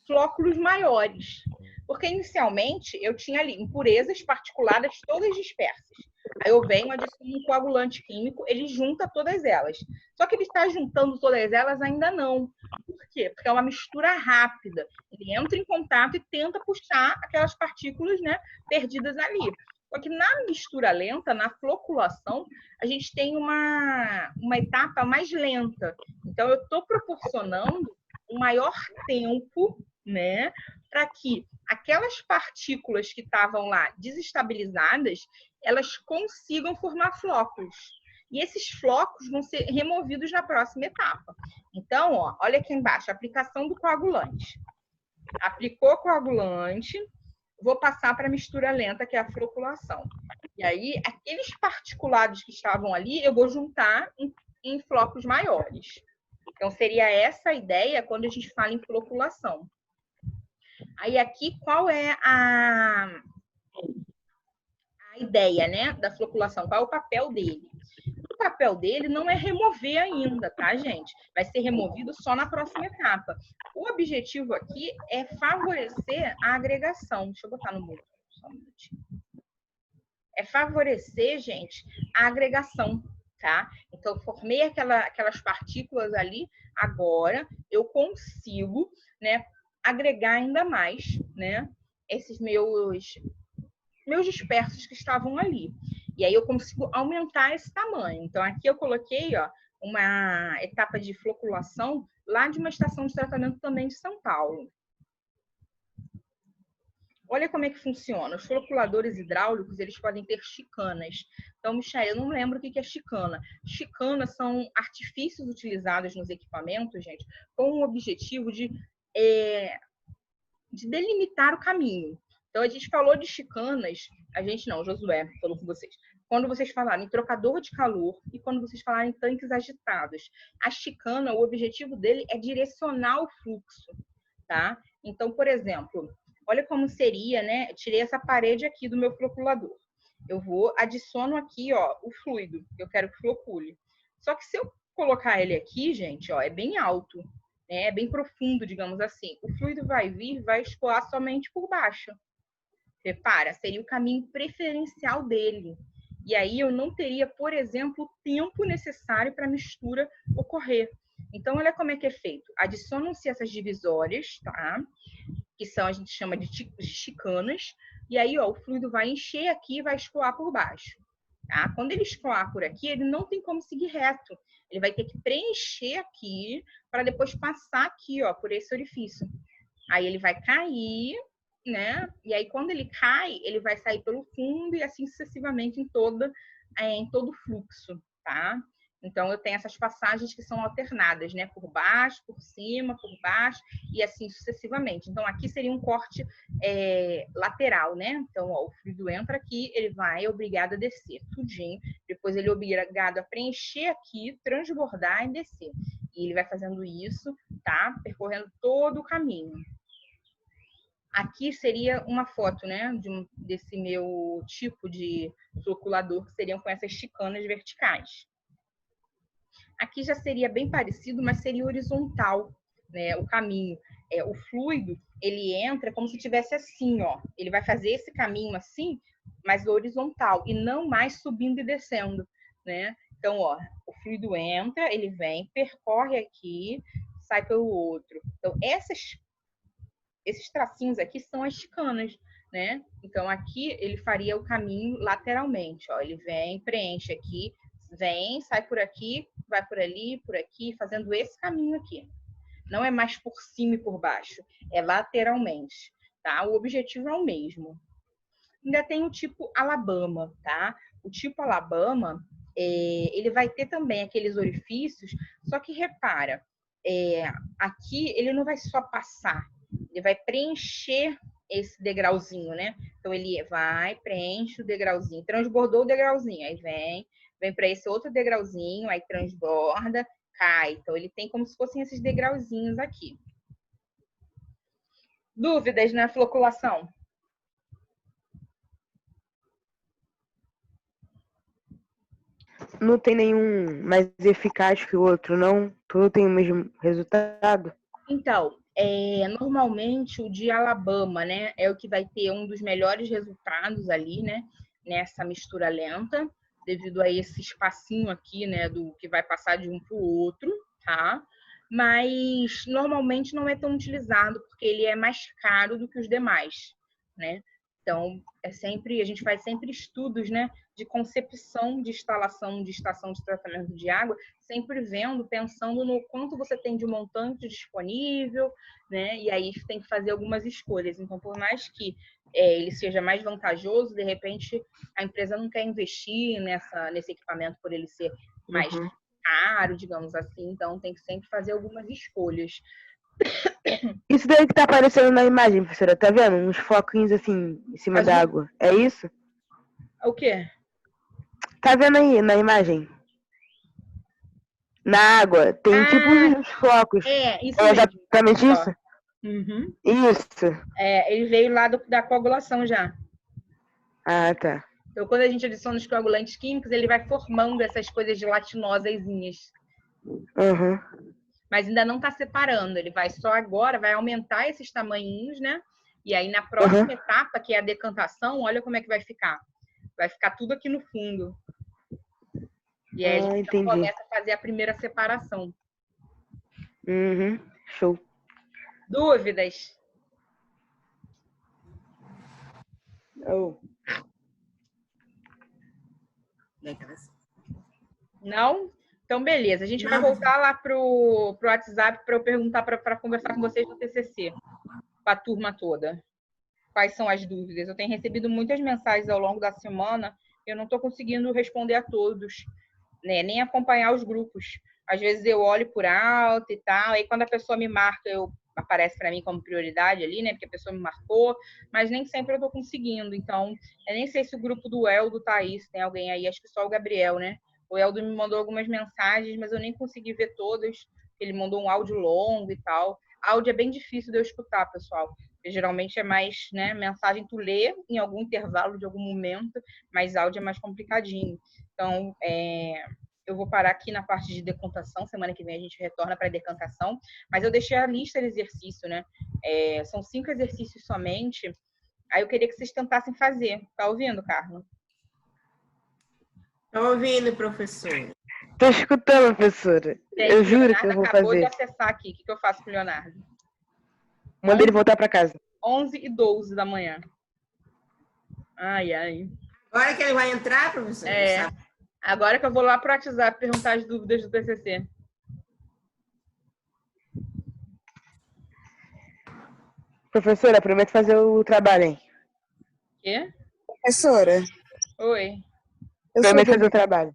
flóculos maiores. Porque inicialmente eu tinha ali impurezas particuladas todas dispersas. Aí eu venho, adiciono um coagulante químico, ele junta todas elas. Só que ele está juntando todas elas ainda não. Por quê? Porque é uma mistura rápida. Ele entra em contato e tenta puxar aquelas partículas, né, perdidas ali. Só que na mistura lenta, na floculação, a gente tem uma etapa mais lenta. Então, eu estou proporcionando um maior tempo, né, para que aquelas partículas que estavam lá desestabilizadas, elas consigam formar flocos. E esses flocos vão ser removidos na próxima etapa. Então, ó, olha aqui embaixo, aplicação do coagulante. Aplicou coagulante, vou passar para a mistura lenta, que é a floculação. E aí, aqueles particulados que estavam ali, eu vou juntar em flocos maiores. Então, seria essa a ideia quando a gente fala em floculação. Aí, aqui, qual é a ideia, né, da floculação? Qual é o papel dele? O papel dele não é remover ainda, tá, gente? Vai ser removido só na próxima etapa. O objetivo aqui é favorecer a agregação. Deixa eu botar no mudo, só um minutinho. É favorecer, gente, a agregação, tá? Então, eu formei aquelas partículas ali, agora eu consigo, né, agregar ainda mais, né, esses meus dispersos que estavam ali. E aí eu consigo aumentar esse tamanho. Então, aqui eu coloquei, ó, uma etapa de floculação lá de uma estação de tratamento também de São Paulo. Olha como é que funciona. Os floculadores hidráulicos, eles podem ter chicanas. Então, Michael, eu não lembro o que é chicana. Chicanas são artifícios utilizados nos equipamentos, gente, com o objetivo de de delimitar o caminho. Então, a gente falou de chicanas, a gente não, Josué falou com vocês. Quando vocês falaram em trocador de calor e quando vocês falaram em tanques agitados. A chicana, o objetivo dele é direcionar o fluxo, tá? Então, por exemplo, olha como seria, né? Eu tirei essa parede aqui do meu floculador. Eu adiciono aqui, ó, o fluido, que eu quero que flocule. Só que se eu colocar ele aqui, gente, ó, é bem alto, né? É bem profundo, digamos assim. O fluido vai vir, vai escoar somente por baixo. Repara, seria o caminho preferencial dele. E aí eu não teria, por exemplo, o tempo necessário para a mistura ocorrer. Então, olha como é que é feito. Adicionam-se essas divisórias, tá? Que são, a gente chama de chicanas. E aí, ó, o fluido vai encher aqui e vai escoar por baixo. Tá? Quando ele escoar por aqui, ele não tem como seguir reto. Ele vai ter que preencher aqui para depois passar aqui, ó, por esse orifício. Aí ele vai cair, né? E aí, quando ele cai, ele vai sair pelo fundo e assim sucessivamente em todo o fluxo, tá? Então, eu tenho essas passagens que são alternadas, né? Por baixo, por cima, por baixo e assim sucessivamente. Então, aqui seria um corte lateral, né? Então, ó, o fluido entra aqui, ele vai obrigado a descer tudinho. Depois, ele é obrigado a preencher aqui, transbordar e descer. E ele vai fazendo isso, tá? Percorrendo todo o caminho. Aqui seria uma foto, né, desse meu tipo de floculador, que seriam com essas chicanas verticais. Aqui já seria bem parecido, mas seria horizontal, né, o caminho. O fluido, ele entra como se tivesse assim, ó. Ele vai fazer esse caminho assim, mas horizontal, e não mais subindo e descendo, né? Então, ó, o fluido entra, ele vem, percorre aqui, sai pelo outro. Então, esses tracinhos aqui são as chicanas, né? Então, aqui ele faria o caminho lateralmente, ó. Ele vem, preenche aqui, vem, sai por aqui, vai por ali, por aqui, fazendo esse caminho aqui. Não é mais por cima e por baixo, é lateralmente, tá? O objetivo é o mesmo. Ainda tem o tipo Alabama, tá? O tipo Alabama, ele vai ter também aqueles orifícios, só que repara, aqui ele não vai só passar, ele vai preencher esse degrauzinho, né? Então, ele vai, preenche o degrauzinho, transbordou o degrauzinho, aí vem para esse outro degrauzinho, aí transborda, cai. Então, ele tem como se fossem esses degrauzinhos aqui. Dúvidas na floculação? Não tem nenhum mais eficaz que o outro, não? Tudo tem o mesmo resultado? Então, normalmente o de Alabama, né, é o que vai ter um dos melhores resultados ali, né, nessa mistura lenta, devido a esse espacinho aqui, né, do que vai passar de um para o outro, tá? Mas normalmente não é tão utilizado porque ele é mais caro do que os demais, né? Então, a gente faz sempre estudos, né, de concepção de instalação de estação de tratamento de água, sempre pensando no quanto você tem de montante disponível, né? E aí tem que fazer algumas escolhas. Então, por mais que ele seja mais vantajoso, de repente a empresa não quer investir nesse equipamento por ele ser mais caro, digamos assim. Então, tem que sempre fazer algumas escolhas. Isso daí que tá aparecendo na imagem, professora, tá vendo? Uns foquinhos assim, em cima da água. É isso? O quê? Tá vendo aí na imagem? Na água, tem tipo uns focos. Isso é mesmo. Exatamente isso? Uhum. Isso. Ele veio lá da coagulação já. Ah, tá. Então, quando a gente adiciona os coagulantes químicos, ele vai formando essas coisas gelatinosazinhas. Uhum. Mas ainda não está separando. Ele vai só agora, vai aumentar esses tamanhinhos, né? E aí, na próxima etapa, que é a decantação, olha como é que vai ficar. Vai ficar tudo aqui no fundo. E aí, a gente então começa a fazer a primeira separação. Show. Dúvidas? Não? Então, beleza. A gente vai voltar lá pro WhatsApp para eu perguntar, para conversar com vocês no TCC, com a turma toda. Quais são as dúvidas? Eu tenho recebido muitas mensagens ao longo da semana, eu não estou conseguindo responder a todos, né? Nem acompanhar os grupos. Às vezes eu olho por alto e tal, aí quando a pessoa me marca, eu aparece para mim como prioridade ali, né? Porque a pessoa me marcou, mas nem sempre eu estou conseguindo. Então, eu nem sei se o grupo do Eldo tá aí, se tem alguém aí, acho que só o Gabriel, né? O Eldo me mandou algumas mensagens, mas eu nem consegui ver todas. Ele mandou um áudio longo e tal. Áudio é bem difícil de eu escutar, pessoal. Porque geralmente é mais, né, mensagem tu lê em algum intervalo de algum momento, mas áudio é mais complicadinho. Então, eu vou parar aqui na parte de decantação. Semana que vem a gente retorna para a decantação. Mas eu deixei a lista de exercício, né? São 5 exercícios somente. Aí eu queria que vocês tentassem fazer. Tá ouvindo, Carla? Tô ouvindo, professor. Tô escutando, professora. Eu juro que eu vou acabou fazer. de acessar aqui. O que eu faço com o Leonardo? Manda ele voltar pra casa. 11h12 da manhã. Ai. Agora que ele vai entrar, professor? Agora que eu vou lá pro WhatsApp perguntar as dúvidas do TCC. Professora, prometo fazer o trabalho, hein? Quê? Professora. Oi. Prometo fazer o trabalho.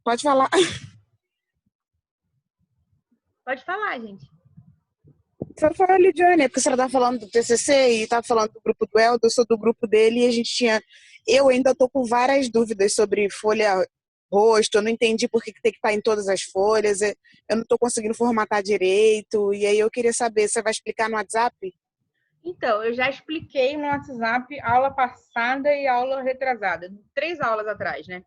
Pode falar. Pode falar, gente. Só foi a Lidiane, porque a senhora estava falando do TCC e estava falando do grupo do Eldo, eu sou do grupo dele e a gente tinha... Eu ainda estou com várias dúvidas sobre folha rosto, eu não entendi por que tem que estar em todas as folhas, eu não estou conseguindo formatar direito, e aí eu queria saber, você vai explicar no WhatsApp? Então, eu já expliquei no WhatsApp aula passada e aula retrasada, 3 aulas atrás, né?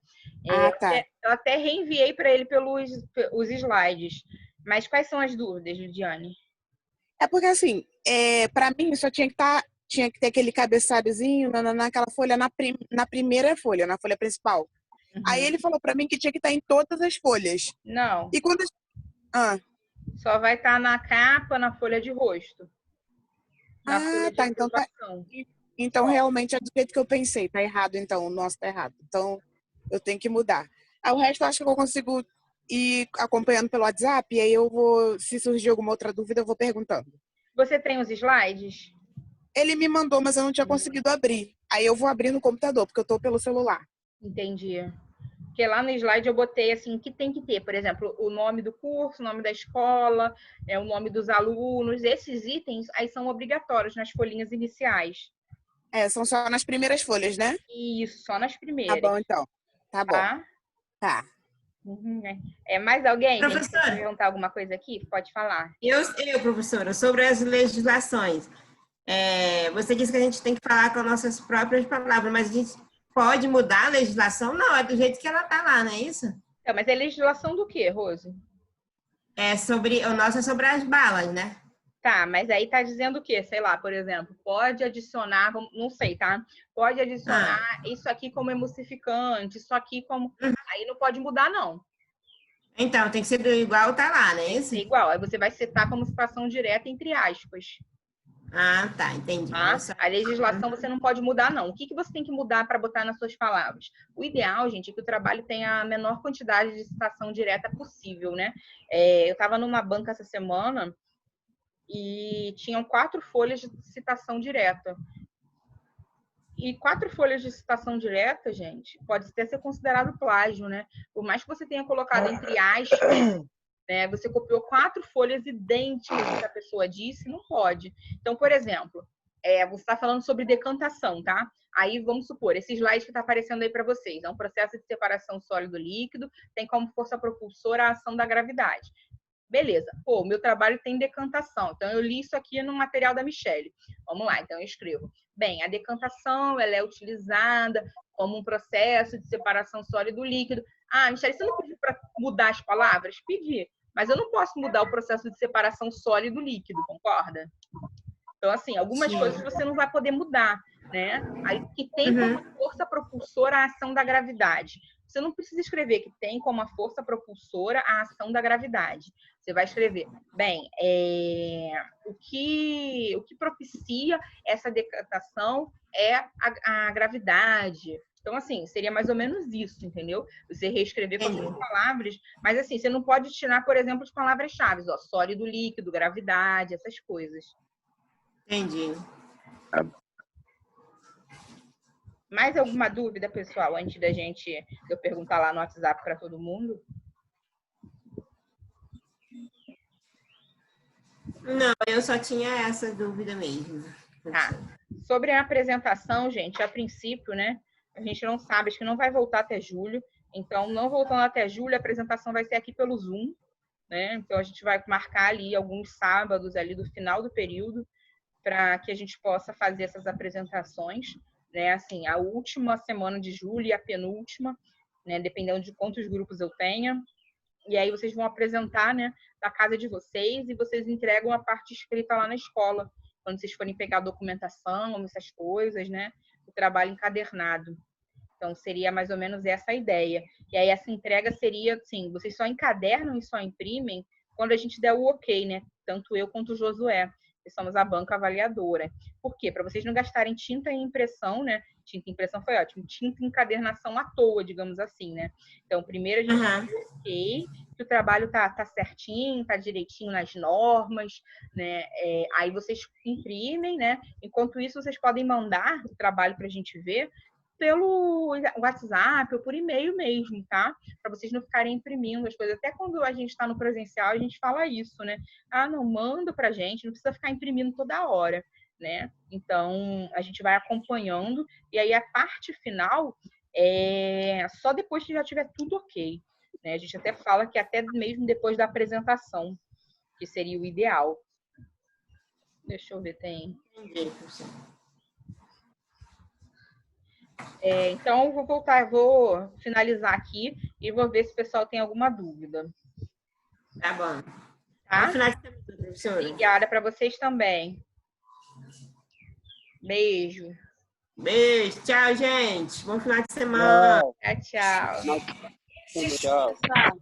Tá. Eu até reenviei para ele pelos os slides. Mas quais são as dúvidas, Lidiane? É porque assim, para mim só tinha que ter aquele cabeçalhozinho naquela folha, na primeira folha, na folha principal. Uhum. Aí ele falou para mim que tinha que estar em todas as folhas. Não. E quando... Só vai estar na capa, na folha de rosto. Na folha de aprovação. Então realmente é do jeito que eu pensei. Tá errado, então. O nosso tá errado. Então, eu tenho que mudar. O resto eu acho que eu consigo ir acompanhando pelo WhatsApp, e aí eu vou, se surgir alguma outra dúvida, eu vou perguntando. Você tem os slides? Ele me mandou, mas eu não tinha conseguido abrir. Aí eu vou abrir no computador, porque eu tô pelo celular. Entendi. Porque lá no slide eu botei assim, que tem que ter, por exemplo, o nome do curso, o nome da escola, o nome dos alunos. Esses itens aí são obrigatórios nas folhinhas iniciais. São só nas primeiras folhas, né? Isso, só nas primeiras. Tá bom, então. Tá bom. Tá. Uhum. Mais alguém? Professora, quer perguntar alguma coisa aqui? Pode falar. Eu, professora, sobre as legislações. Você disse que a gente tem que falar com as nossas próprias palavras, mas a gente pode mudar a legislação? Não, é do jeito que ela está lá, não é isso? Mas é legislação do quê, Rose? O nosso é sobre as balas, né? Tá, mas aí tá dizendo o quê? Sei lá, por exemplo, pode adicionar, não sei, tá? Pode adicionar isso aqui como emulsificante, isso aqui como... Aí não pode mudar, não. Então, tem que ser igual tá lá, não é isso? Igual, aí você vai citar como citação direta entre aspas. Tá, entendi. Tá? A legislação você não pode mudar, não. O que você tem que mudar para botar nas suas palavras? O ideal, gente, é que o trabalho tenha a menor quantidade de citação direta possível, né? Eu estava numa banca essa semana e tinham 4 folhas de citação direta. E 4 folhas de citação direta, gente, pode até ser considerado plágio, né? Por mais que você tenha colocado entre aspas, né, você copiou 4 folhas idênticas do que a pessoa disse, não pode. Então, por exemplo, você está falando sobre decantação, tá? Aí, vamos supor, esse slide que está aparecendo aí para vocês, é um processo de separação sólido-líquido, tem como força propulsora a ação da gravidade. Beleza. Pô, o meu trabalho tem decantação. Então, eu li isso aqui no material da Michelle. Vamos lá, então eu escrevo. Bem, a decantação, ela é utilizada como um processo de separação sólido-líquido. Michelle, você não pediu para mudar as palavras? Pedi. Mas eu não posso mudar o processo de separação sólido-líquido, concorda? Então, assim, algumas coisas você não vai poder mudar, né? Aí, que tem como força propulsora a ação da gravidade. Você não precisa escrever que tem como a força propulsora a ação da gravidade. Você vai escrever, bem, o que propicia essa decantação é a gravidade. Então, assim, seria mais ou menos isso, entendeu? Você reescrever com as suas palavras, mas assim, você não pode tirar, por exemplo, as palavras-chave, sólido, líquido, gravidade, essas coisas. Entendi. Mais alguma dúvida, pessoal, antes de eu perguntar lá no WhatsApp para todo mundo? Não, eu só tinha essa dúvida mesmo. Tá. Sobre a apresentação, gente, a princípio, né? A gente não sabe, acho que não vai voltar até julho. Então, não voltando até julho, a apresentação vai ser aqui pelo Zoom, né? Então, a gente vai marcar ali alguns sábados ali do final do período para que a gente possa fazer essas apresentações, né? Assim, a última semana de julho e a penúltima, né? Dependendo de quantos grupos eu tenha. E aí vocês vão apresentar, né, da casa de vocês e vocês entregam a parte escrita lá na escola, quando vocês forem pegar a documentação, essas coisas, né, o trabalho encadernado. Então, seria mais ou menos essa a ideia. E aí, essa entrega seria, assim, vocês só encadernam e só imprimem quando a gente der o ok, né? Tanto eu quanto o Josué, que somos a banca avaliadora. Por quê? Para vocês não gastarem tinta e impressão, né? Tinta e impressão foi ótimo. Tinta e encadernação à toa, digamos assim, né? Então, primeiro a gente dá o ok, que o trabalho tá certinho, tá direitinho nas normas, né? Aí vocês imprimem, né? Enquanto isso, vocês podem mandar o trabalho para a gente ver pelo WhatsApp ou por e-mail mesmo, tá? Para vocês não ficarem imprimindo as coisas. Até quando a gente está no presencial, a gente fala isso, né? Ah, não, manda pra gente, não precisa ficar imprimindo toda hora, né? Então, a gente vai acompanhando e aí a parte final é só depois que já tiver tudo ok, né? A gente até fala que até mesmo depois da apresentação, que seria o ideal. Deixa eu ver, tem... Então, eu vou finalizar aqui e vou ver se o pessoal tem alguma dúvida. Tá bom. Tá? Bom final de semana, professora. Obrigada para vocês também. Beijo. Beijo. Tchau, gente. Bom final de semana. Tchau, tchau. Tchau.